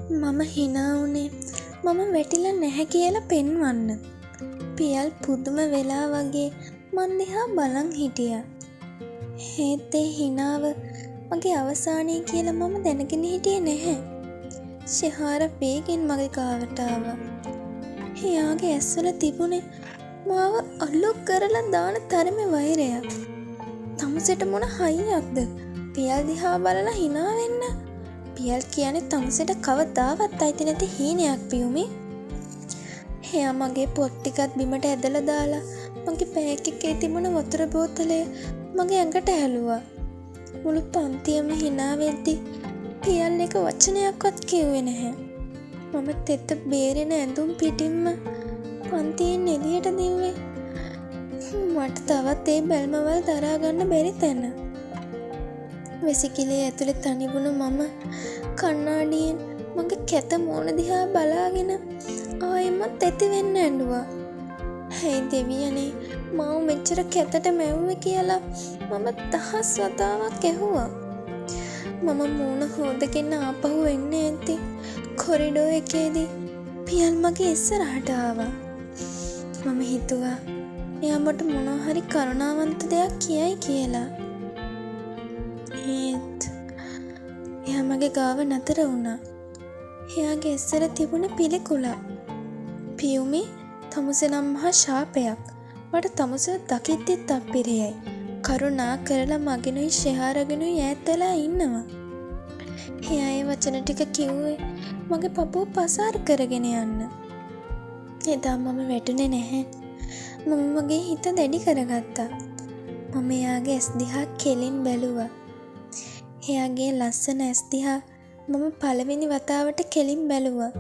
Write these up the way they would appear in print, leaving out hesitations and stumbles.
මම hina වුණේ මම වැටිලා නැහැ කියලා පෙන්වන්න. පියල් පුදුම වෙලා වගේ මන් දිහා බලන් හිටියා. ඒත් ඒ හිනාව මගේ අවසානයේ කියලා මම දැනගෙන හිටියේ නැහැ. ශිහාර වේගෙන් මගේ ගාවට ආවා. එයාගේ ඇස්වල තිබුණේ මාව අල්ලු කරලා දාන තරමේ වෛරයක්. තමුසෙට මොන හයියක්ද? පියල් දිහා බලලා hina වෙන්න. පියල් කියන්නේ තමුසෙට කවදාවත් අයිති නැති හීනයක් පියුමි. එයා මගේ පොත් ටිකත් බිමට ඇදලා දාලා මගේ බෑග් එකේ තිබුණ වතුර බෝතලය මගේ ඇඟට හැලුවා. මුළු පන්තියම hina වෙද්දි පියල් එක වචනයක්වත් කිව්වේ නැහැ. මම තෙත බේරෙන ඇඳුම් පිටින්ම පන්තියෙන් එළියට දිව්වේ. මට තවත් ඒ බැල්මවල් දරා ගන්න බැරි තැන. වෙසිකිළිය ඇතුලේ තනි වුණු මම කණ්ණාඩියෙන් මගේ කැත මූණ දිහා බලාගෙන ආයෙමත් ඇති වෙන්න ඇඬුවා. "හේ දෙවියනේ, මාව මෙච්චර කැතට මැව්වේ කියලා මම 1000 වතාවක් ඇහුවා." මම මූණ හොදගෙන ආපහු එන්න ඇද්දි කොරිඩෝ එකේදී පියල් මගේ ඉස්සරහට ආවා. මම හිතුවා එයා මට මොනවා හරි කරුණාවන්ත දෙයක් කියයි කියලා. ඒත් එයා මගේ ගාව නතර වුණා. එයාගේ ඉස්සර තිබුණ පිළිකුලක්. "පියුමි, තමුසේ නම් මහා ශාපයක්. මට තමුසේ දකිද්දිත් අප්පිරියයි. කරුණා කරලා මගෙනුයි ශිහාරගෙනුයි ඈත් වෙලා ඉන්නවා." එයා ඒ වචන ටික කිව්වේ මගේ පපුව පසාර කරගෙන යන්න. එදා මම වැටුනේ නැහැ. මම මගේ හිත දැඩි කරගත්තා. මම එයාගේ ඇස් දිහා කෙලින් බැලුවා. එයාගේ ලස්සන ඇස් දිහා මම පළවෙනි වතාවට කෙලින් බැලුවා.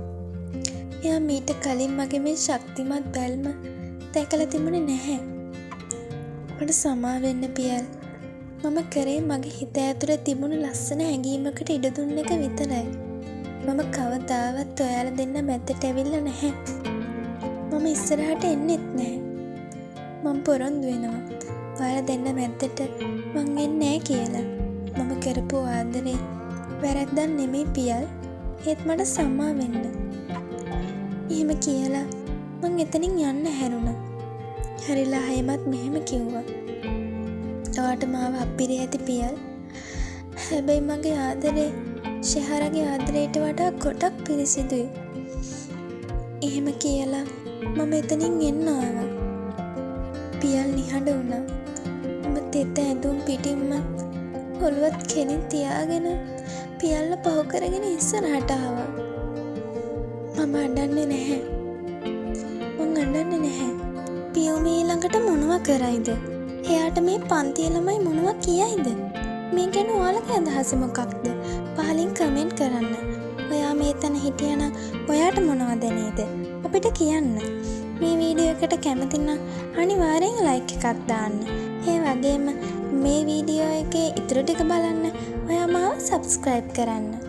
එයා මීට කලින් මගේ මේ ශක්තිමත් බැල්ම දැකලා තිබුණේ නැහැ. මට සමා වෙන්න පියල්. මම කරේ මගේ හිත ඇතුලේ තිබුණු ලස්සන හැඟීමකට ඉඩ දුන්න එක විතරයි. මම කවදාවත් ඔයාලා දෙන්න මැද්දට ඇවිල්ලා නැහැ. මම ඉස්සරහට එන්නෙත් නැහැ. මම පොරොන්දු වෙනවා ඔයාලා දෙන්න මැද්දට මං එන්නේ නැහැ කියලා. මම කරපු ආදරේ වැරද්දක් නෙමෙයි පියල්. ඒත් මට සමා වෙන්න. එහෙම කියලා මං එතනින් යන්න හැරුණා. හැරිලා හැමත් මෙහෙම කිව්වා. "ඔයාට මාව අප්පිරිය ඇති පියල්. හැබැයි මගේ ආදරේ ශිහාරගේ ආදරයට වඩා ගොඩක් පිරිසිදුයි." එහෙම කියලා මම එතනින් එන්න ආවා. පියල් නිහඬ වුණා. මම තෙත ඇඳුම් පිටින්ම ඔළුවත් කෙලින් තියාගෙන පියල්ව පහු කරගෙන ඉස්සරහට ආවා. මම අඬන්නේ නැහැ. මං අඬන්නේ නැහැ. පියුමි ළඟට මොනවා කරයිද? එයාට මේ පන්තියේ ළමයි මොනවා කියයිද? මේ ගැන ඔයාලගේ අදහස මොකක්ද? පහලින් කමෙන්ට් කරන්න. ඔයා මේ තැන හිටියනම් ඔයාට මොනවද නේද? අපිට කියන්න. මේ වීඩියෝ එකට කැමති නම් අනිවාර්යෙන් ලයික් එකක් දාන්න. ඒ වගේම මේ වීඩියෝ එකේ ඉතුරු ටික බලන්න ඔයා මාව සබ්ස්ක්‍රයිබ් කරන්න.